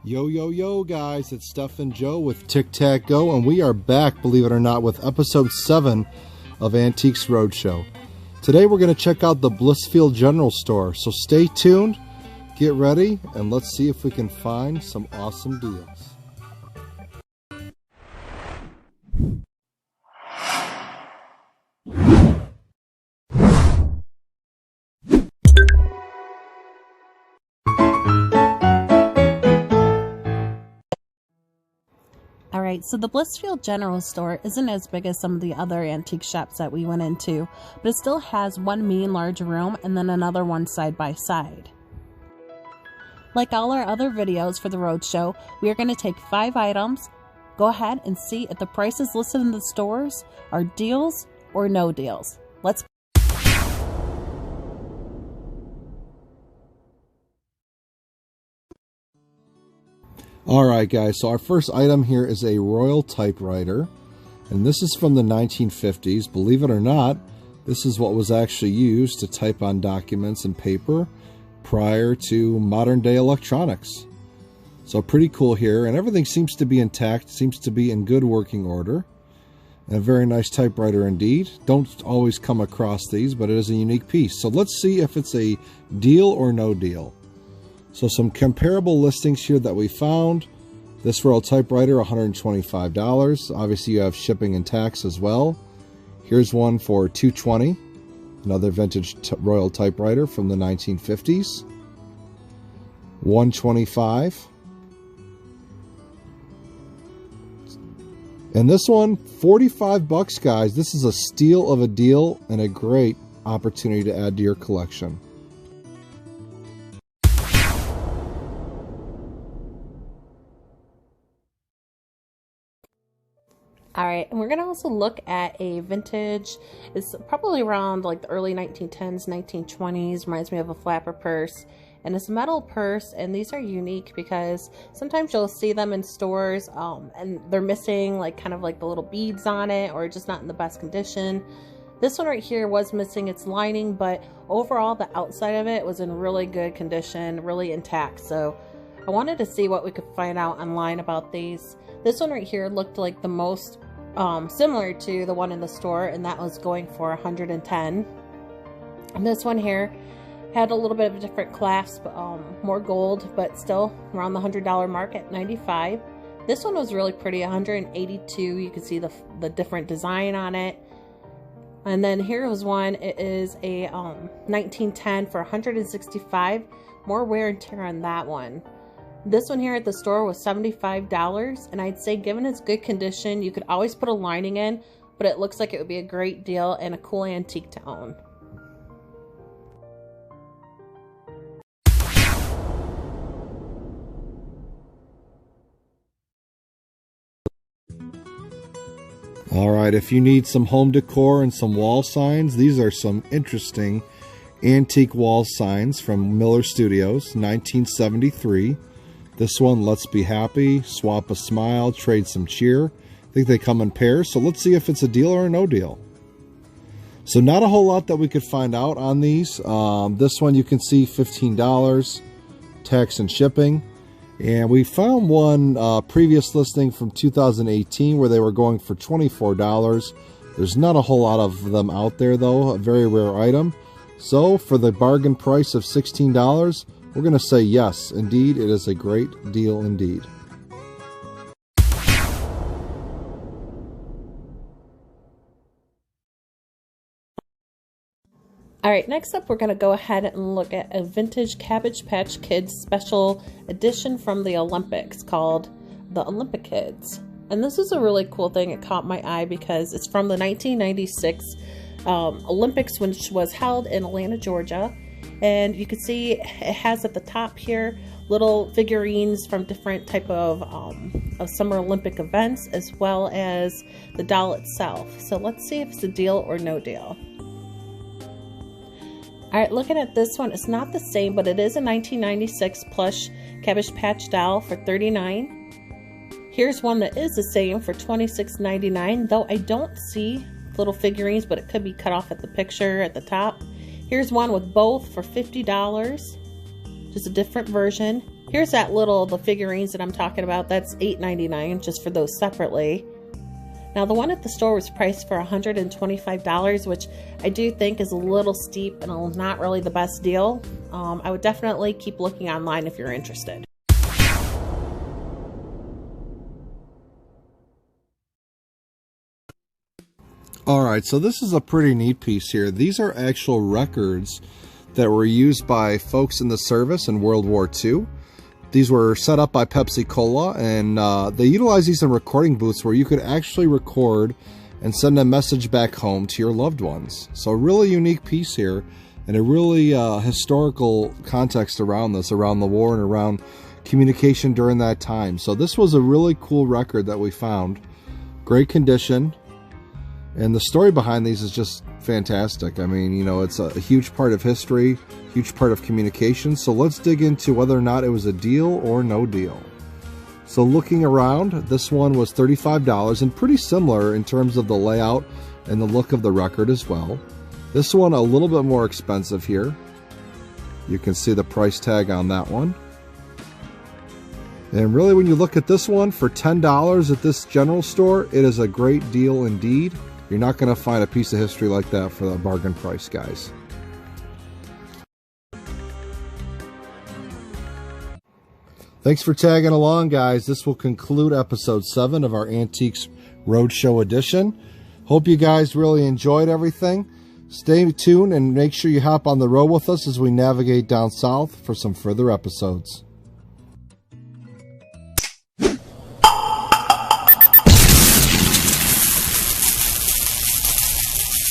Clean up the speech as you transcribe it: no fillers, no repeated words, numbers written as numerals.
Yo, yo, yo, guys, it's Steph and Joe with TICTACGO, and we are back, believe it or not, with episode 7 of Antiques Roadshow. Today we're going to check out the Blissfield General Store, so stay tuned, get ready, and let's see if we can find some awesome deals. Alright, so the Blissfield General Store isn't as big as some of the other antique shops that we went into, but it still has one main large room and then another one side by side. Like all our other videos for the Roadshow, we are going to take 5 items, go ahead and see if the prices listed in the stores are deals or no deals. Let's Alright guys, so our first item here is a Royal Typewriter, and this is from the 1950s. Believe it or not, this is what was actually used to type on documents and paper prior to modern day electronics. So pretty cool here, and everything seems to be intact, seems to be in good working order. And a very nice typewriter indeed. Don't always come across these, but it is a unique piece. So let's see if it's a deal or no deal. So some comparable listings here that we found. This Royal Typewriter, $125. Obviously you have shipping and tax as well. Here's one for $220. Another vintage Royal Typewriter from the 1950s. $125. And this one, $45, guys. This is a steal of a deal and a great opportunity to add to your collection. Alright, and we're going to also look at a vintage, it's probably around like the early 1910s, 1920s, reminds me of a flapper purse. And it's a metal purse, and these are unique because sometimes you'll see them in stores and they're missing like kind of like the little beads on it, or just not in the best condition. This one right here was missing its lining, but overall the outside of it was in really good condition, really intact. So I wanted to see what we could find out online about these. This one right here looked like the most similar to the one in the store, and that was going for $110. And this one here had a little bit of a different clasp, more gold, but still around the $100 mark at $95. This one was really pretty, $182. You can see the different design on it. And then here was one. It is a 1910 for $165. More wear and tear on that one. This one here at the store was $75, and I'd say given its good condition, you could always put a lining in, but it looks like it would be a great deal and a cool antique to own. Alright, if you need some home decor and some wall signs, these are some interesting antique wall signs from Miller Studios, 1973. This one, let's be happy, swap a smile, trade some cheer. I think they come in pairs, so let's see if it's a deal or a no deal. So not a whole lot that we could find out on these. This one you can see $15, tax and shipping. And we found one previous listing from 2018 where they were going for $24. There's not a whole lot of them out there though, a very rare item. So for the bargain price of $16, we're going to say yes, indeed, it is a great deal indeed. Alright, next up we're going to go ahead and look at a vintage Cabbage Patch Kids special edition from the Olympics called the Olympic Kids. And this is a really cool thing. It caught my eye because it's from the 1996 Olympics, which was held in Atlanta, Georgia. And you can see it has at the top here little figurines from different type of Summer Olympic events, as well as the doll itself. So let's see if it's a deal or no deal. Alright, looking at this one, it's not the same, but it is a 1996 plush Cabbage Patch doll for $39. Here's one that is the same for $26.99, though I don't see little figurines, but it could be cut off at the picture at the top. Here's one with both for $50. just a different version. Here's that the figurines that I'm talking about. That's $8.99 just for those separately. Now the one at the store was priced for $125, which I do think is a little steep and not really the best deal. I would definitely keep looking online if you're interested. Alright, so this is a pretty neat piece here. These are actual records that were used by folks in the service in World War II. These were set up by Pepsi Cola, and they utilized these in recording booths where you could actually record and send a message back home to your loved ones. So a really unique piece here, and a really historical context around this, around the war and around communication during that time. So this was a really cool record that we found. Great condition. And the story behind these is just fantastic. I mean, you know, it's a huge part of history, huge part of communication. So let's dig into whether or not it was a deal or no deal. So looking around, this one was $35 and pretty similar in terms of the layout and the look of the record as well. This one a little bit more expensive here. You can see the price tag on that one. And really, when you look at this one for $10 at this general store, it is a great deal indeed. You're not going to find a piece of history like that for the bargain price, guys. Thanks for tagging along, guys. This will conclude episode 7 of our Antiques Roadshow edition. Hope you guys really enjoyed everything. Stay tuned and make sure you hop on the road with us as we navigate down south for some further episodes.